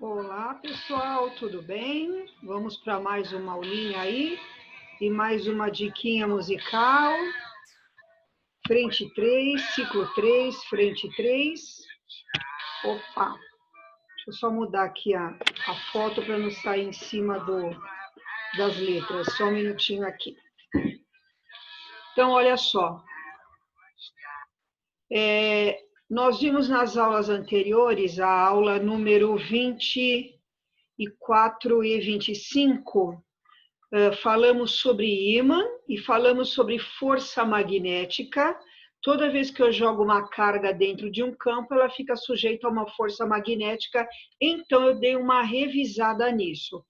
Olá, pessoal, tudo bem? Vamos para mais uma aulinha aí e mais uma diquinha musical. Frente 3, ciclo 3, frente 3. Opa, deixa eu só mudar aqui a foto para não sair em cima das letras. Só um minutinho aqui. Então, olha só. Nós vimos nas aulas anteriores, a aula número 24 e 25, falamos sobre ímã e falamos sobre força magnética. Toda vez que eu jogo uma carga dentro de um campo, ela fica sujeita a uma força magnética, então eu dei uma revisada nisso.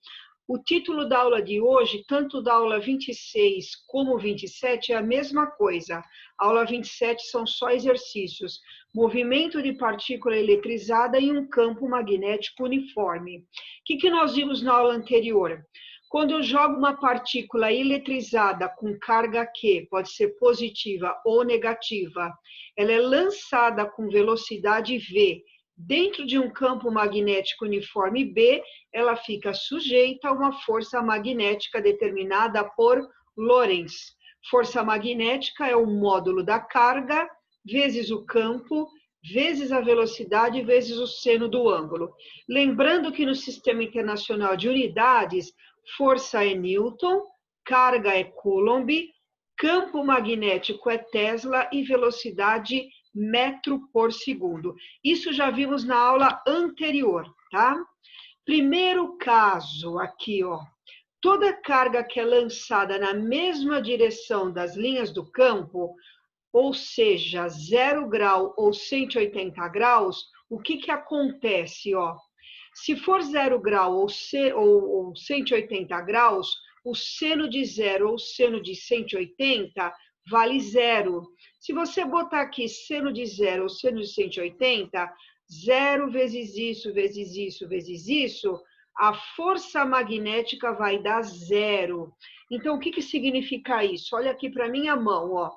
O título da aula de hoje, tanto da aula 26 como 27, é a mesma coisa. A aula 27 são só exercícios. Movimento de partícula eletrizada em um campo magnético uniforme. O que nós vimos na aula anterior? Quando eu jogo uma partícula eletrizada com carga Q, pode ser positiva ou negativa, ela é lançada com velocidade V dentro de um campo magnético uniforme B, ela fica sujeita a uma força magnética determinada por Lorentz. Força magnética é o módulo da carga vezes o campo, vezes a velocidade, vezes o seno do ângulo. Lembrando que no Sistema Internacional de Unidades, força é Newton, carga é Coulomb, campo magnético é Tesla e velocidade metro por segundo. Isso já vimos na aula anterior, tá? Primeiro caso aqui, ó. Toda carga que é lançada na mesma direção das linhas do campo, ou seja, 0 grau ou 180 graus, o que acontece, ó? Se for 0 grau ou 180 graus, o seno de 0 ou seno de 180 vale 0. Se você botar aqui seno de 0 ou seno de 180, 0 vezes isso, vezes isso, vezes isso, a força magnética vai dar 0. Então, o que significa isso? Olha aqui para minha mão, ó.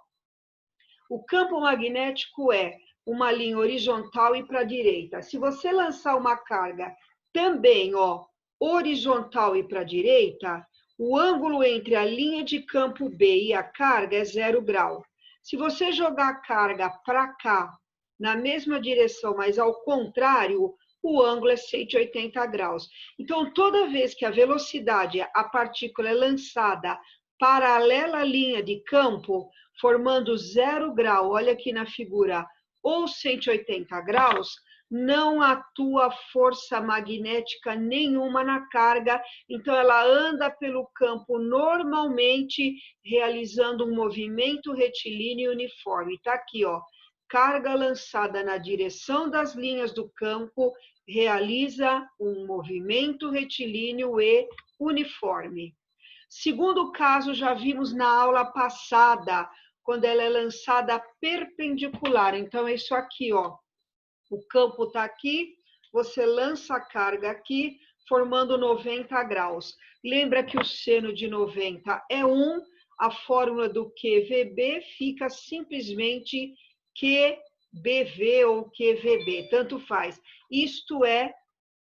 O campo magnético é uma linha horizontal e para a direita. Se você lançar uma carga também, ó, horizontal e para a direita, o ângulo entre a linha de campo B e a carga é 0 grau. Se você jogar a carga para cá, na mesma direção, mas ao contrário, o ângulo é 180 graus. Então, toda vez que a velocidade, a partícula é lançada paralela à linha de campo, formando 0 grau, olha aqui na figura, ou 180 graus, não atua força magnética nenhuma na carga, então ela anda pelo campo normalmente, realizando um movimento retilíneo uniforme. Está aqui, ó, carga lançada na direção das linhas do campo realiza um movimento retilíneo e uniforme. Segundo caso, já vimos na aula passada, quando ela é lançada perpendicular. Então, é isso aqui, ó. O campo está aqui, você lança a carga aqui, formando 90 graus. Lembra que o seno de 90 é 1, a fórmula do QVB fica simplesmente QBV ou QVB, tanto faz. Isto é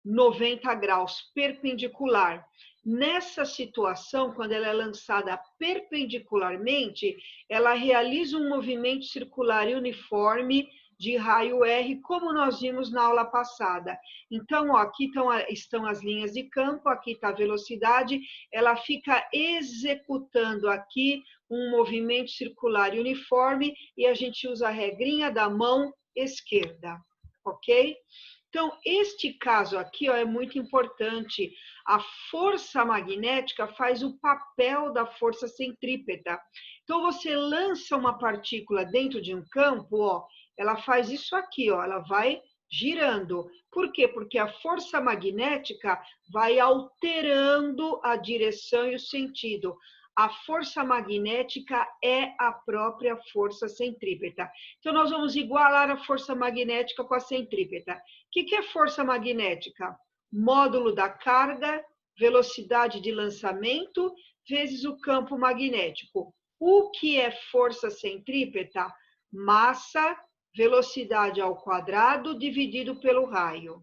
90 graus perpendicular. Nessa situação, quando ela é lançada perpendicularmente, ela realiza um movimento circular uniforme de raio R, como nós vimos na aula passada. Então, ó, aqui estão as linhas de campo, aqui está a velocidade, ela fica executando aqui um movimento circular uniforme e a gente usa a regrinha da mão esquerda, ok? Então, este caso aqui, ó, é muito importante. A força magnética faz o papel da força centrípeta. Então, você lança uma partícula dentro de um campo, ó, ela faz isso aqui, ó, ela vai girando. Por quê? Porque a força magnética vai alterando a direção e o sentido. A força magnética é a própria força centrípeta. Então, nós vamos igualar a força magnética com a centrípeta. O que é força magnética? Módulo da carga, velocidade de lançamento, vezes o campo magnético. O que é força centrípeta? Massa, velocidade ao quadrado, dividido pelo raio.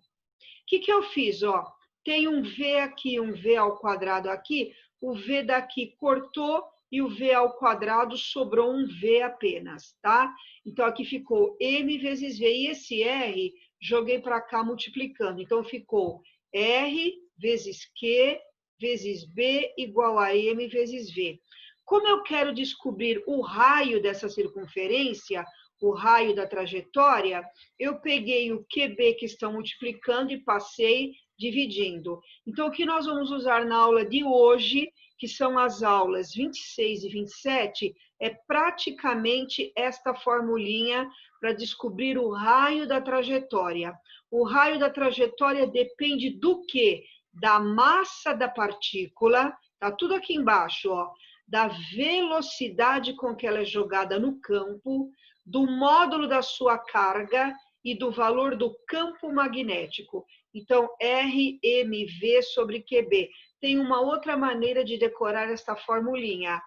que eu fiz? Ó, tem um V aqui, um V ao quadrado aqui, o V daqui cortou e o V ao quadrado sobrou um V apenas, tá? Então, aqui ficou M vezes V. E esse R, joguei para cá multiplicando. Então, ficou R vezes Q vezes B igual a M vezes V. Como eu quero descobrir o raio dessa circunferência, o raio da trajetória, eu peguei o QB que estão multiplicando e passei dividindo. Então, o que nós vamos usar na aula de hoje, que são as aulas 26 e 27, é praticamente esta formulinha para descobrir o raio da trajetória. O raio da trajetória depende do quê? Da massa da partícula, tá tudo aqui embaixo, ó, da velocidade com que ela é jogada no campo, do módulo da sua carga e do valor do campo magnético. Então, RMV sobre QB. Tem uma outra maneira de decorar esta formulinha.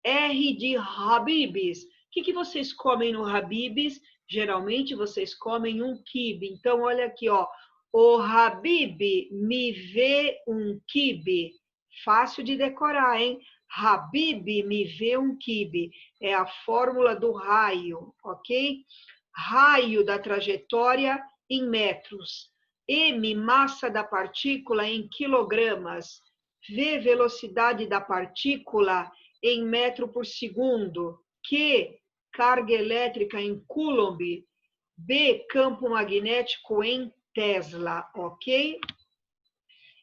R de Habib's. O que vocês comem no Habib's? Geralmente, vocês comem um quibe. Então, olha aqui, ó. O Habib me vê um quibe. Fácil de decorar, hein? Habib me vê um quibe. É a fórmula do raio, ok? Raio da trajetória em metros. M, massa da partícula em quilogramas. V, velocidade da partícula em metro por segundo. Q, carga elétrica em coulomb. B, campo magnético em Tesla, ok?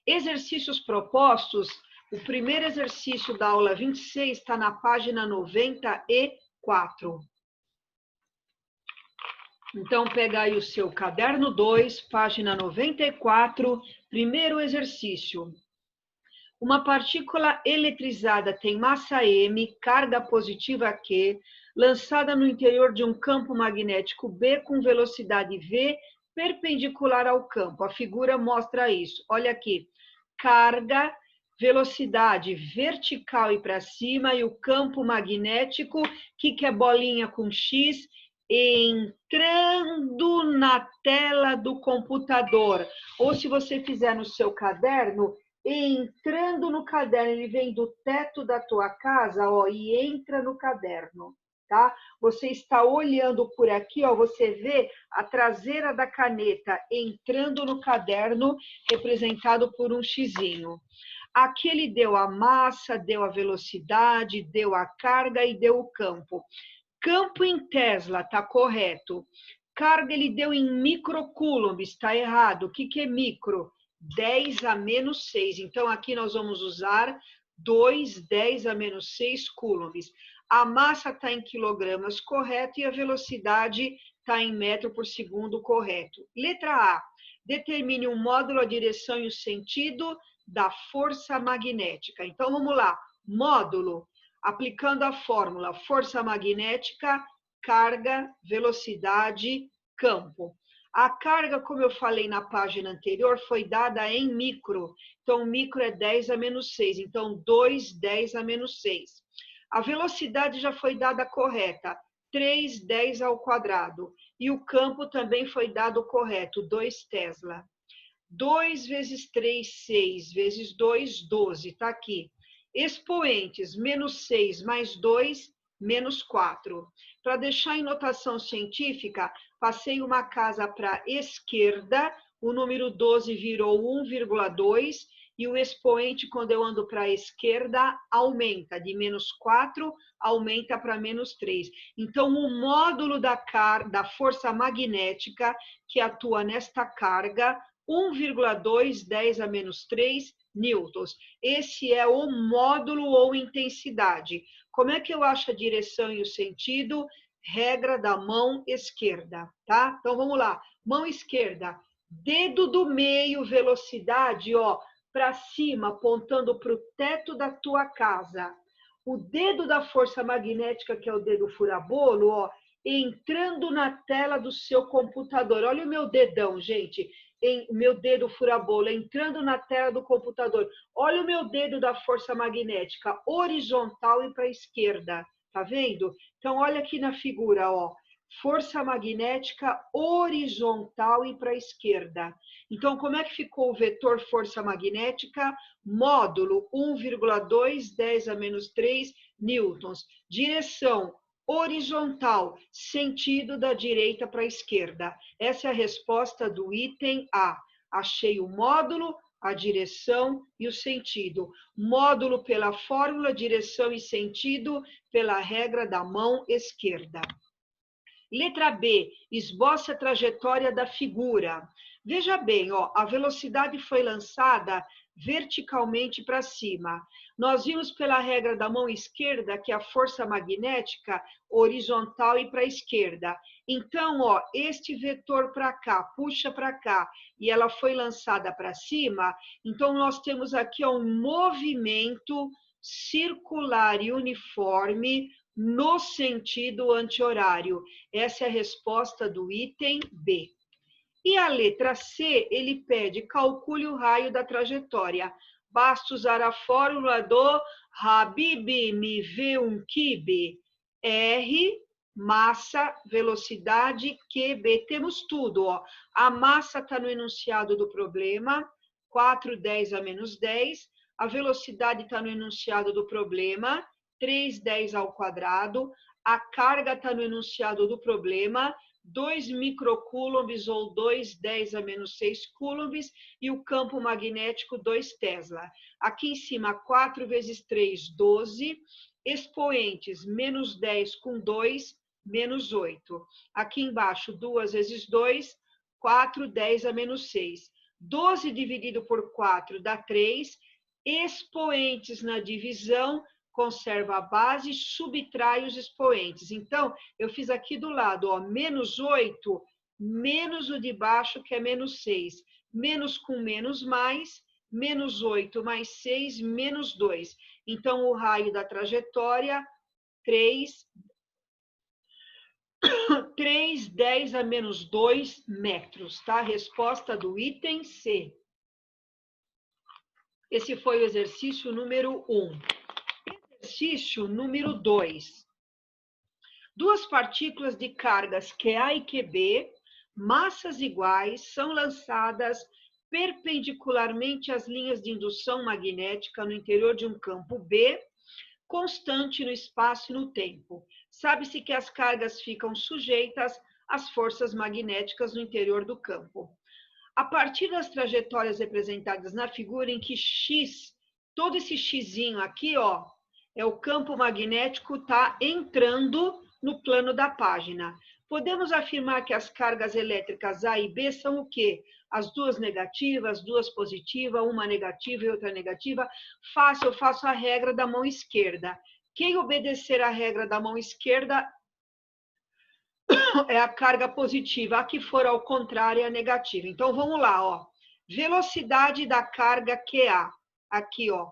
Exercícios propostos. O primeiro exercício da aula 26 está na página 94. Então, pega aí o seu caderno 2, página 94, primeiro exercício. Uma partícula eletrizada tem massa M, carga positiva Q, lançada no interior de um campo magnético B com velocidade V perpendicular ao campo. A figura mostra isso. Olha aqui, carga, velocidade vertical e para cima, e o campo magnético, que é bolinha com X, entrando na tela do computador. Ou se você fizer no seu caderno, entrando no caderno, ele vem do teto da tua casa, ó, e entra no caderno, tá? Você está olhando por aqui, ó, você vê a traseira da caneta entrando no caderno, representado por um xizinho. Aqui ele deu a massa, deu a velocidade, deu a carga e deu o campo. Campo em Tesla, está correto. Carga ele deu em microcoulombs, está errado. O que é micro? 10 a menos 6. Então, aqui nós vamos usar 2, 10 a menos 6 coulombs. A massa está em quilogramas, correto, e a velocidade está em metro por segundo, correto. Letra A. Determine o módulo, a direção e o sentido da força magnética. Então, vamos lá. Módulo. Aplicando a fórmula força magnética, carga, velocidade, campo. A carga, como eu falei na página anterior, foi dada em micro. Então, micro é 10 a menos 6. Então, 2, 10 a menos 6. A velocidade já foi dada correta, 3, 10 ao quadrado. E o campo também foi dado correto, 2 Tesla. 2 vezes 3, 6, vezes 2, 12. Está aqui. Expoentes, menos 6 mais 2, menos 4. Para deixar em notação científica, passei uma casa para a esquerda, o número 12 virou 1,2, e o expoente, quando eu ando para a esquerda, aumenta, de menos 4, aumenta para menos 3. Então, o módulo da força magnética que atua nesta carga, 1,2, 10 a menos 3 newtons. Esse é o módulo ou intensidade. Como é que eu acho a direção e o sentido? Regra da mão esquerda, tá? Então, vamos lá. Mão esquerda, dedo do meio, velocidade, ó, para cima, apontando para o teto da tua casa. O dedo da força magnética, que é o dedo furabolo, ó, entrando na tela do seu computador. Olha o meu dedão, gente. O meu dedo furabolo entrando na tela do computador. Olha o meu dedo da força magnética, horizontal e para a esquerda. Tá vendo? Então, olha aqui na figura, ó. força magnética horizontal e para a esquerda. Então, como é que ficou o vetor força magnética? Módulo 1,2, 10 a menos 3 newtons. Direção horizontal, sentido da direita para a esquerda. Essa é a resposta do item A. Achei o módulo, a direção e o sentido. Módulo pela fórmula, direção e sentido pela regra da mão esquerda. Letra B, esboce a trajetória da figura. Veja bem, ó, a velocidade foi lançada verticalmente para cima. Nós vimos pela regra da mão esquerda que a força magnética horizontal e para a esquerda. Então, ó, este vetor para cá, puxa para cá, e ela foi lançada para cima, então nós temos aqui ó, um movimento circular e uniforme no sentido anti-horário. Essa é a resposta do item B. E a letra C, ele pede calcule o raio da trajetória. Basta usar a fórmula do Habib me vê um kibe. R, massa, velocidade, QB. Temos tudo. Ó. A massa está no enunciado do problema, 4, 10 a menos 10. A velocidade está no enunciado do problema, 3, 10 ao quadrado. A carga está no enunciado do problema, 2 microcoulombs ou 2, 10 a menos 6 coulombs, e o campo magnético 2 Tesla. Aqui em cima, 4 vezes 3, 12. Expoentes, menos 10 com 2, menos 8. Aqui embaixo, 2 vezes 2, 4, 10 a menos 6. 12 dividido por 4 dá 3. Expoentes na divisão, conserva a base, subtrai os expoentes. Então, eu fiz aqui do lado, ó, menos 8, menos o de baixo, que é menos 6. Menos com menos 8 mais 6, menos 2. Então, o raio da trajetória, 3, 10 a menos 2 metros, tá? Resposta do item C. Esse foi o exercício número 1. Exercício número 2. Duas partículas de cargas QA e QB, massas iguais, são lançadas perpendicularmente às linhas de indução magnética no interior de um campo B, constante no espaço e no tempo. Sabe-se que as cargas ficam sujeitas às forças magnéticas no interior do campo. A partir das trajetórias representadas na figura em que X, todo esse Xzinho aqui, ó, é o campo magnético está entrando no plano da página. Podemos afirmar que as cargas elétricas A e B são o quê? As duas negativas, duas positivas, uma negativa e outra negativa. Fácil, eu faço a regra da mão esquerda. Quem obedecer à regra da mão esquerda é a carga positiva. A que for ao contrário é a negativa. Então, vamos lá, ó. Velocidade da carga QA. Aqui, ó.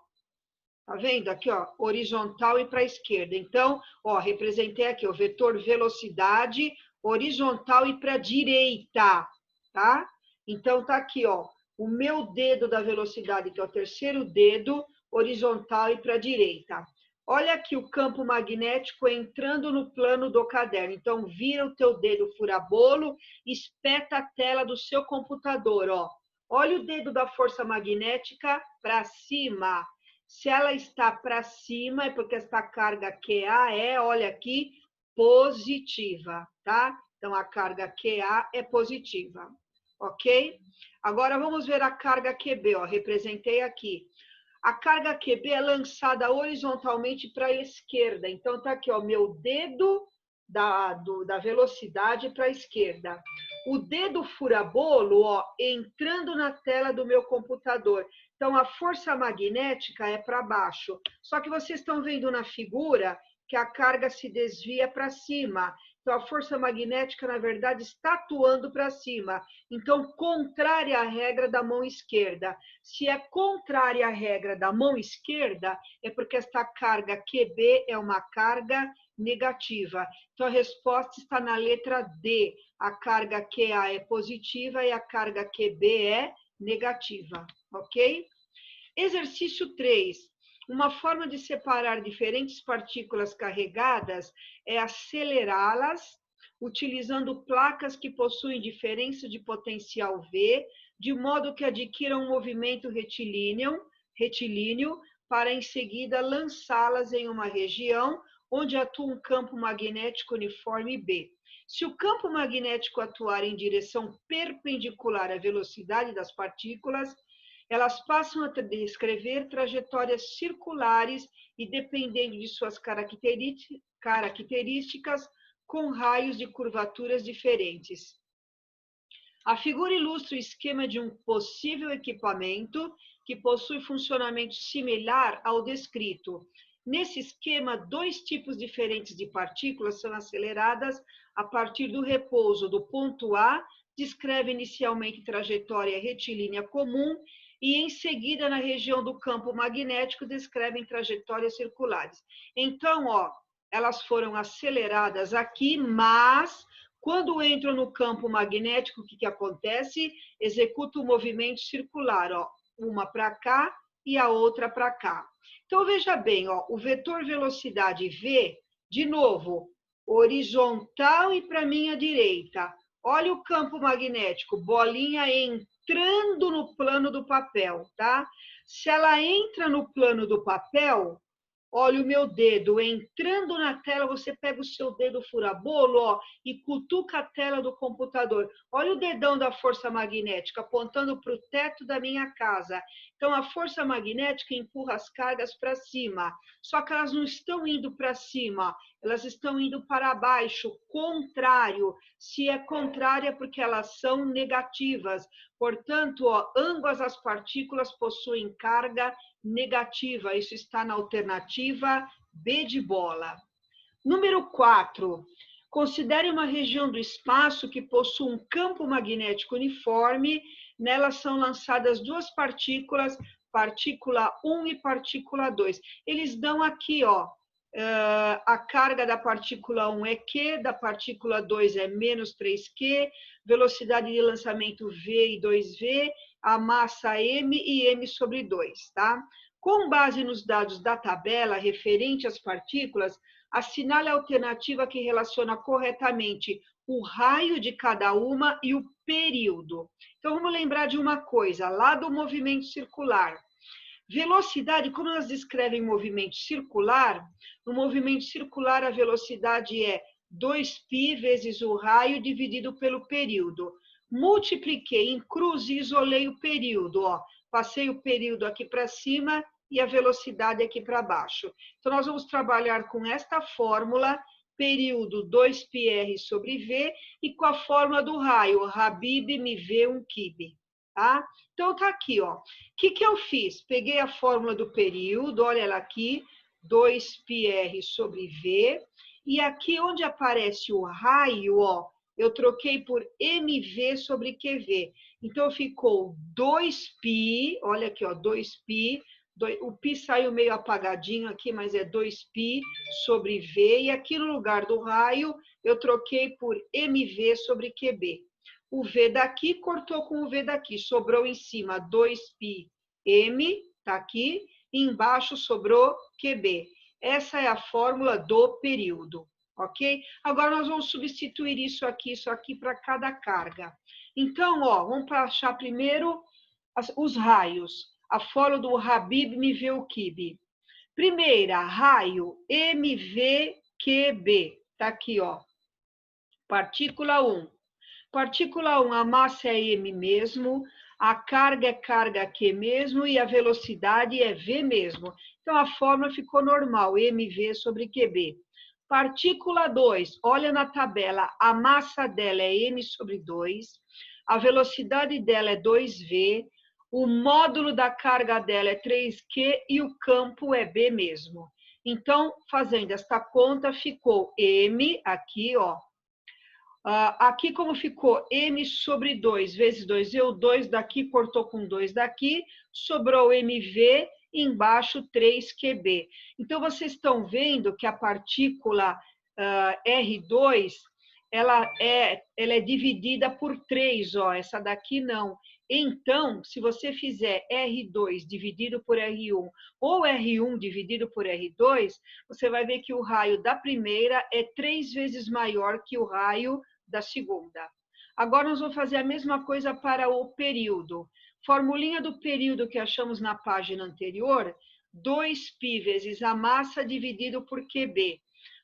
Tá vendo? Aqui, ó, horizontal e para a esquerda. Então, ó, representei aqui o vetor velocidade horizontal e para a direita, tá? Então, tá aqui, ó, o meu dedo da velocidade, que é o terceiro dedo, horizontal e para a direita. Olha aqui o campo magnético entrando no plano do caderno. Então, vira o teu dedo furabolo, espeta a tela do seu computador, ó. Olha o dedo da força magnética para cima. Se ela está para cima, é porque esta carga QA é, olha aqui, positiva, tá? Então, a carga QA é positiva, ok? Agora, vamos ver a carga QB, ó, representei aqui. A carga QB é lançada horizontalmente para a esquerda. Então, tá aqui, ó, meu dedo da velocidade para a esquerda. O dedo furabolo, ó, entrando na tela do meu computador. Então, a força magnética é para baixo. Só que vocês estão vendo na figura que a carga se desvia para cima. Então, a força magnética, na verdade, está atuando para cima. Então, contrária à regra da mão esquerda. Se é contrária à regra da mão esquerda, é porque esta carga QB é uma carga negativa. Então, a resposta está na letra D. A carga QA é positiva e a carga QB é negativa, ok? Exercício 3. Uma forma de separar diferentes partículas carregadas é acelerá-las utilizando placas que possuem diferença de potencial V, de modo que adquiram um movimento retilíneo para em seguida lançá-las em uma região onde atua um campo magnético uniforme B. Se o campo magnético atuar em direção perpendicular à velocidade das partículas, elas passam a descrever trajetórias circulares e, dependendo de suas características, com raios de curvaturas diferentes. A figura ilustra o esquema de um possível equipamento que possui funcionamento similar ao descrito. Nesse esquema, dois tipos diferentes de partículas são aceleradas a partir do repouso do ponto A, descreve inicialmente trajetória retilínea comum, e em seguida, na região do campo magnético, descrevem trajetórias circulares. Então, elas foram aceleradas aqui, mas quando entram no campo magnético, o que acontece? Executa o movimento circular, uma para cá e a outra para cá. Então, veja bem, o vetor velocidade V, de novo, horizontal e para minha direita. Olha o campo magnético, bolinha entrando no plano do papel, tá? Se ela entra no plano do papel, olha o meu dedo entrando na tela, você pega o seu dedo fura-bolo, e cutuca a tela do computador. Olha o dedão da força magnética apontando para o teto da minha casa. Então, a força magnética empurra as cargas para cima. Só que elas não estão indo para cima, elas estão indo para baixo, contrário. Se é contrário, é porque elas são negativas. Portanto, ambas as partículas possuem carga negativa. Isso está na alternativa B de bola. Número 4. Considere uma região do espaço que possui um campo magnético uniforme. Nela são lançadas duas partículas, partícula 1 e partícula 2. Eles dão aqui, a carga da partícula 1 é Q, da partícula 2 é menos 3Q, velocidade de lançamento V e 2V, a massa M e M sobre 2, tá? Com base nos dados da tabela referente às partículas, assinale a alternativa que relaciona corretamente o raio de cada uma e o período. Então, vamos lembrar de uma coisa, lá do movimento circular. Velocidade, como elas descrevem movimento circular, no movimento circular a velocidade é 2π vezes o raio dividido pelo período. Multipliquei em cruz e isolei o período. Passei o período aqui para cima e a velocidade aqui para baixo. Então, nós vamos trabalhar com esta fórmula, período 2πr sobre V, e com a fórmula do raio, Habib me vê um quibe. Tá? Então, tá aqui, O que eu fiz? Peguei a fórmula do período, olha ela aqui, 2πr sobre V, e aqui onde aparece o raio, eu troquei por mv sobre qv. Então, ficou 2π, olha aqui, 2π, o π saiu meio apagadinho aqui, mas é 2π sobre v, e aqui no lugar do raio, eu troquei por mv sobre qb. O V daqui cortou com o V daqui, sobrou em cima 2πm, tá aqui, e embaixo sobrou QB. Essa é a fórmula do período, ok? Agora nós vamos substituir isso aqui para cada carga. Então, vamos achar primeiro os raios. A fórmula do Habib me vê o quibe. Primeira, raio MVQB, tá aqui, partícula 1. Partícula 1, a massa é m mesmo, a carga é carga Q mesmo e a velocidade é V mesmo. Então, a fórmula ficou normal, mv sobre qb. Partícula 2, olha na tabela, a massa dela é m sobre 2, a velocidade dela é 2v, o módulo da carga dela é 3Q e o campo é B mesmo. Então, fazendo esta conta, ficou m aqui, aqui como ficou m sobre 2 vezes 2v, o 2 daqui cortou com 2 daqui, sobrou mv, embaixo 3qb. Então, vocês estão vendo que a partícula R2, ela é dividida por 3, ó, essa daqui não. Então, se você fizer R2 dividido por R1 ou R1 dividido por R2, você vai ver que o raio da primeira é 3 vezes maior que o raio da segunda. Agora, nós vamos fazer a mesma coisa para o período. Formulinha do período que achamos na página anterior, 2π vezes a massa dividido por QB.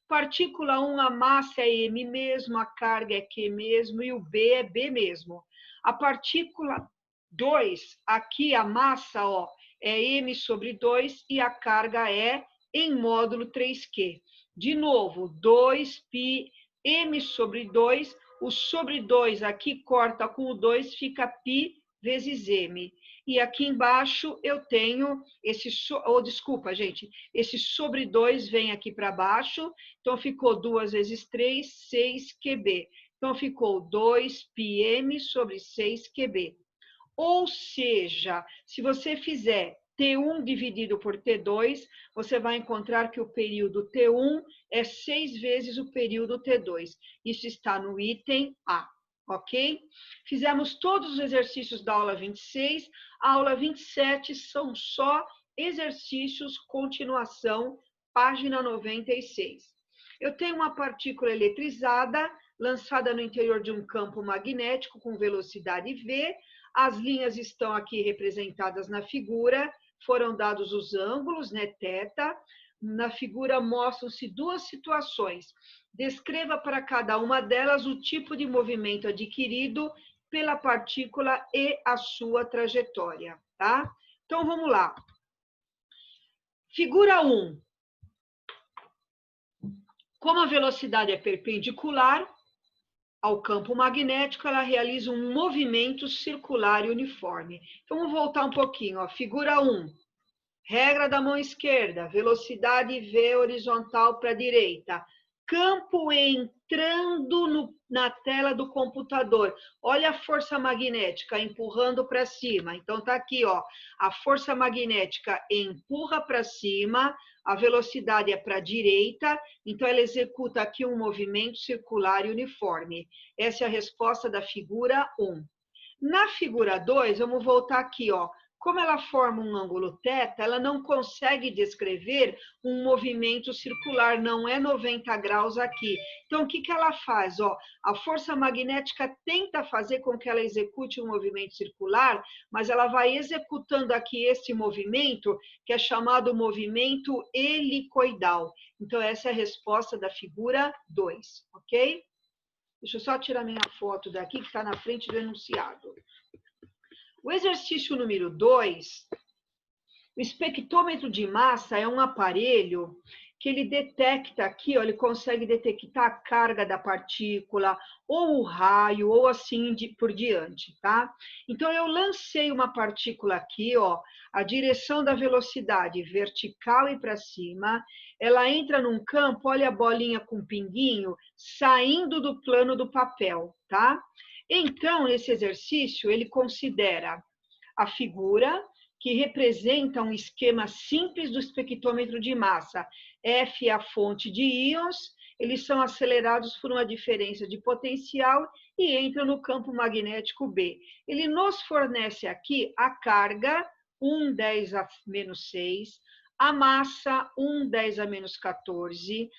Partícula 1, a massa é M mesmo, a carga é Q mesmo e o B é B mesmo. A partícula 2, aqui a massa, ó, é M sobre 2 e a carga é em módulo 3Q. De novo, 2π M sobre 2, o sobre 2 aqui corta com o 2, fica π vezes M. E aqui embaixo eu tenho esse, desculpa, gente, esse sobre 2 vem aqui para baixo, então ficou 2 vezes 3, 6QB. Então ficou 2πm sobre 6QB. Ou seja, se você fizer T1 dividido por T2, você vai encontrar que o período T1 é 6 vezes o período T2. Isso está no item A, ok? Fizemos todos os exercícios da aula 26. A aula 27 são só exercícios, continuação, página 96. Eu tenho uma partícula eletrizada lançada no interior de um campo magnético com velocidade v. As linhas estão aqui representadas na figura, foram dados os ângulos, né, θ. Na figura mostram-se duas situações. Descreva para cada uma delas o tipo de movimento adquirido pela partícula e a sua trajetória, tá? Então, vamos lá. Figura 1. Como a velocidade é perpendicular ao campo magnético, ela realiza um movimento circular e uniforme. Então, vamos voltar um pouquinho. Ó. Figura 1. Regra da mão esquerda, velocidade V horizontal para a direita. Campo entrando na tela do computador. Olha a força magnética empurrando para cima. Então, está aqui, ó. A força magnética empurra para cima, a velocidade é para a direita, então ela executa aqui um movimento circular e uniforme. Essa é a resposta da figura 1. Na figura 2, vamos voltar aqui, ó. Como ela forma um ângulo θ, ela não consegue descrever um movimento circular, não é 90 graus aqui. Então, o que ela faz? Ó, a força magnética tenta fazer com que ela execute um movimento circular, mas ela vai executando aqui esse movimento, que é chamado movimento helicoidal. Então, essa é a resposta da figura 2, ok? Deixa eu só tirar minha foto daqui, que está na frente do enunciado. O exercício número 2, o espectrômetro de massa é um aparelho que ele detecta aqui, ó, ele consegue detectar a carga da partícula, ou o raio, ou assim por diante, tá? Então, eu lancei uma partícula aqui, ó, a direção da velocidade vertical e para cima, ela entra num campo, olha a bolinha com pinguinho, saindo do plano do papel, tá? Então, esse exercício, ele considera a figura que representa um esquema simples do espectrômetro de massa. F é a fonte de íons, eles são acelerados por uma diferença de potencial e entram no campo magnético B. Ele nos fornece aqui a carga, 1,10 a menos 6, a massa, 1,10 a menos 14,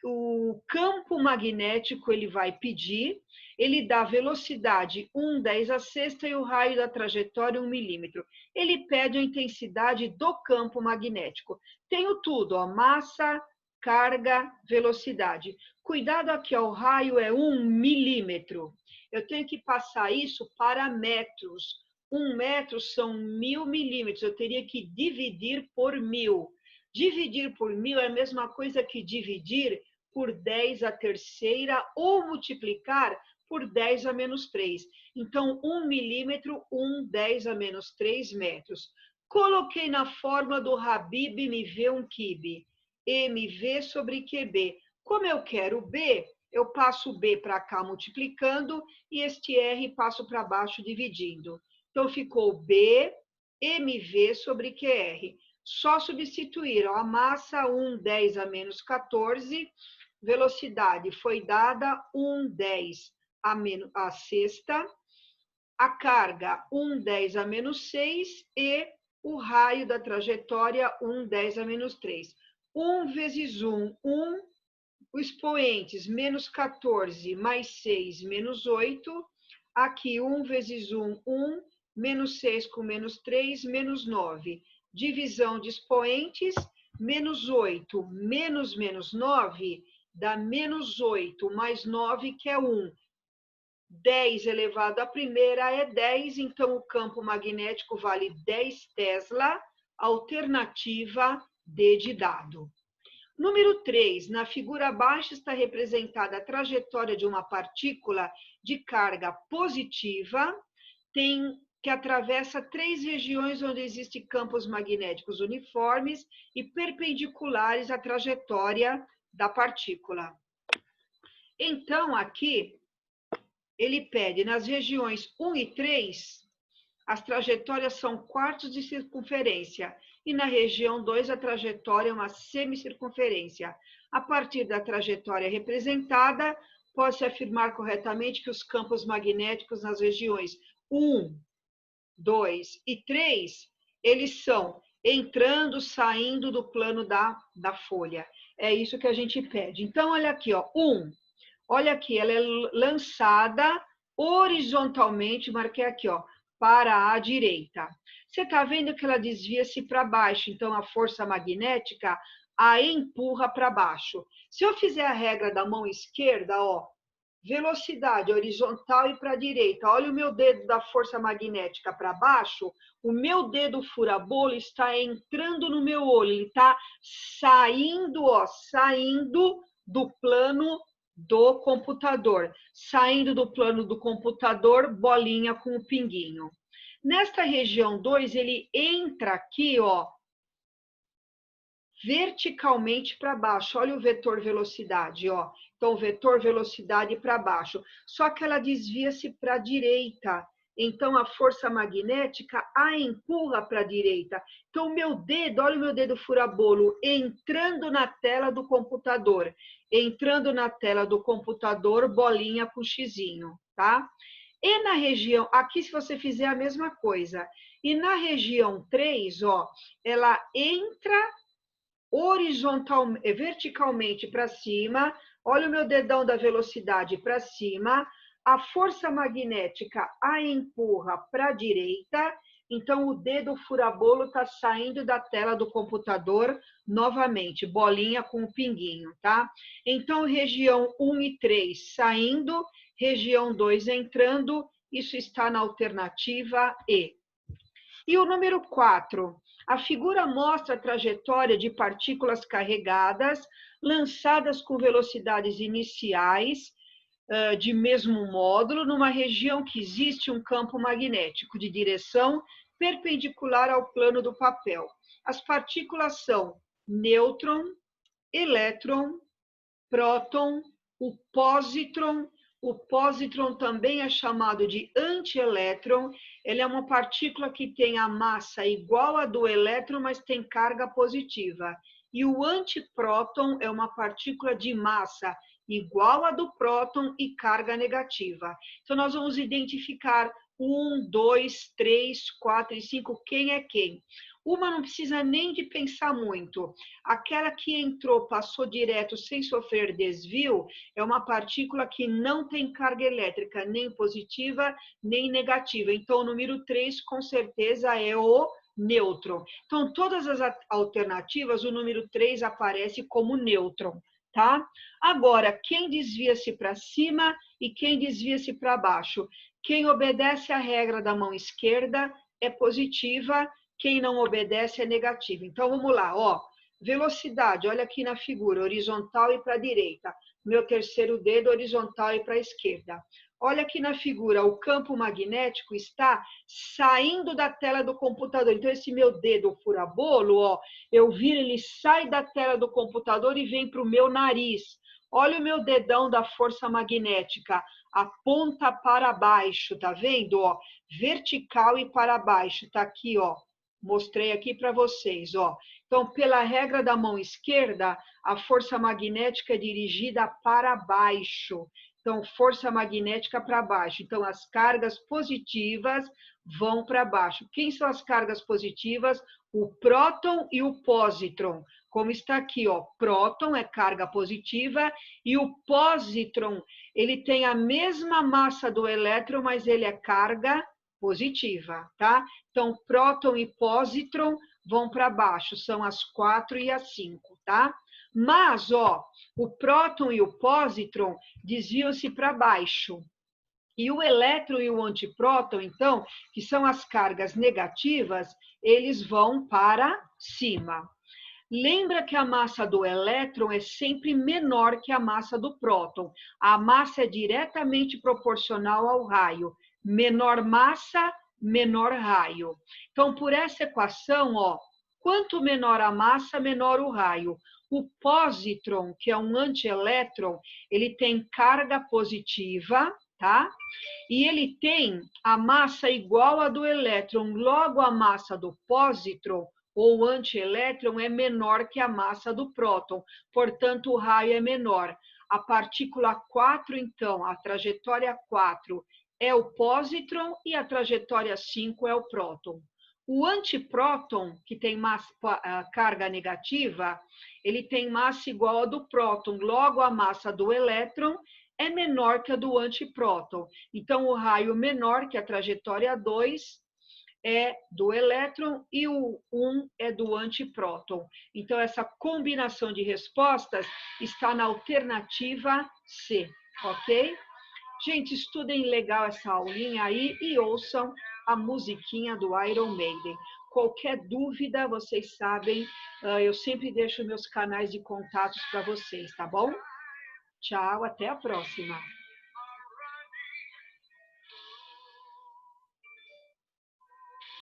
o campo magnético ele vai pedir, ele dá velocidade 1,10 a sexta e o raio da trajetória 1 milímetro. Ele pede a intensidade do campo magnético. Tenho tudo, ó, massa, carga, velocidade. Cuidado aqui, ó, o raio é 1 milímetro. Eu tenho que passar isso para metros. 1 metro são 1000 milímetros. Eu teria que dividir por 1000. Dividir por 1000 é a mesma coisa que dividir por 10 a terceira ou multiplicar por 10 a menos 3. Então, 1 milímetro, 1,10 a menos 3 metros. Coloquei na fórmula do Habib MV um quibe. MV sobre QB. Como eu quero B, eu passo o B para cá multiplicando e este R passo para baixo dividindo. Então, ficou B, MV sobre QR. Só substituir, ó, a massa 1,10 a menos 14, velocidade foi dada 1/10 a sexta, a carga 1/10 a menos 6 e o raio da trajetória 1/10 a menos 3. 1 vezes 1, 1, os expoentes, menos 14, mais 6, menos 8. Aqui, 1 vezes 1, 1, menos 6 com menos 3, menos 9. Divisão de expoentes, menos 8, menos 9, dá menos 8, mais 9, que é 1. 10 elevado à primeira é 10, então o campo magnético vale 10 Tesla, alternativa D de dado. Número 3, na figura abaixo está representada a trajetória de uma partícula de carga positiva, que atravessa 3 regiões onde existem campos magnéticos uniformes e perpendiculares à trajetória da partícula. Então, aqui, ele pede, nas regiões 1 e 3, as trajetórias são quartos de circunferência, e na região 2, a trajetória é uma semicircunferência. A partir da trajetória representada, pode-se afirmar corretamente que os campos magnéticos nas regiões 1, 2 e 3, eles são entrando, saindo do plano da folha. É isso que a gente pede. Então, olha aqui, ó, 1. Olha aqui, ela é lançada horizontalmente, marquei aqui, ó, para a direita. Você está vendo que ela desvia-se para baixo, então a força magnética a empurra para baixo. Se eu fizer a regra da mão esquerda, ó, velocidade horizontal e para a direita, olha o meu dedo da força magnética para baixo, o meu dedo fura-bolo está entrando no meu olho, ele está saindo, ó, saindo do plano do computador. Saindo do plano do computador, bolinha com o pinguinho. Nesta região 2, ele entra aqui, ó, verticalmente para baixo. Olha o vetor velocidade, ó. Então, vetor velocidade para baixo. Só que ela desvia-se para a direita. Então, a força magnética a empurra para a direita. Então, o meu dedo, olha o meu dedo fura-bolo, entrando na tela do computador. Entrando na tela do computador, bolinha com xizinho, tá? E na região, aqui se você fizer a mesma coisa. E na região 3, ó, ela entra verticalmente para cima, olha o meu dedão da velocidade para cima, a força magnética a empurra para a direita, então o dedo fura-bolo está saindo da tela do computador novamente, bolinha com o pinguinho, tá? Então, região 1 e 3 saindo, região 2 entrando, isso está na alternativa E. E o número 4, a figura mostra a trajetória de partículas carregadas lançadas com velocidades iniciais de mesmo módulo numa região que existe um campo magnético de direção perpendicular ao plano do papel. As partículas são nêutron, elétron, próton, o pósitron. O pósitron também é chamado de antielétron. Ele é uma partícula que tem a massa igual à do elétron, mas tem carga positiva. E o antipróton é uma partícula de massa igual à do próton e carga negativa. Então, nós vamos identificar 1, 2, 3, 4 e 5, quem é quem. Uma não precisa nem de pensar muito. Aquela que entrou, passou direto sem sofrer desvio, é uma partícula que não tem carga elétrica, nem positiva, nem negativa. Então, o número 3, com certeza, é o nêutron. Então, todas as alternativas, o número 3 aparece como nêutron, tá? Agora, quem desvia-se para cima e quem desvia-se para baixo? Quem obedece à regra da mão esquerda é positiva, quem não obedece é negativa. Então, vamos lá, ó. Velocidade, olha aqui na figura, horizontal e para a direita. Meu terceiro dedo, horizontal e para a esquerda. Olha aqui na figura, o campo magnético está saindo da tela do computador. Então, esse meu dedo fura-bolo, ó, eu viro, ele sai da tela do computador e vem para o meu nariz. Olha o meu dedão da força magnética, aponta para baixo, tá vendo? Ó, vertical e para baixo, tá aqui, ó. Mostrei aqui para vocês, ó. Então, pela regra da mão esquerda, a força magnética é dirigida para baixo. Então, força magnética para baixo. Então, as cargas positivas vão para baixo. Quem são as cargas positivas? O próton e o pósitron. Como está aqui, ó, próton é carga positiva e o pósitron, ele tem a mesma massa do elétron, mas ele é carga positiva, tá? Então, próton e pósitron vão para baixo, são as 4 e as 5, tá? Mas, ó, o próton e o pósitron desviam-se para baixo. E o elétron e o antipróton, então, que são as cargas negativas, eles vão para cima. Lembra que a massa do elétron é sempre menor que a massa do próton. A massa é diretamente proporcional ao raio. Menor massa, menor raio. Então, por essa equação, ó, quanto menor a massa, menor o raio. O pósitron, que é um antielétron, ele tem carga positiva, tá? E ele tem a massa igual à do elétron. Logo, a massa do pósitron ou antielétron é menor que a massa do próton, portanto, o raio é menor. A partícula 4, então, a trajetória 4 é o pósitron e a trajetória 5 é o próton. O antipróton, que tem carga negativa, ele tem massa igual a do próton, logo a massa do elétron é menor que a do antipróton. Então, o raio menor, que é a trajetória 2, é do elétron e o 1 é do antipróton. Então, essa combinação de respostas está na alternativa C, ok? Gente, estudem legal essa aulinha aí e ouçam a musiquinha do Iron Maiden. Qualquer dúvida, vocês sabem, eu sempre deixo meus canais de contatos para vocês, tá bom? Tchau, até a próxima.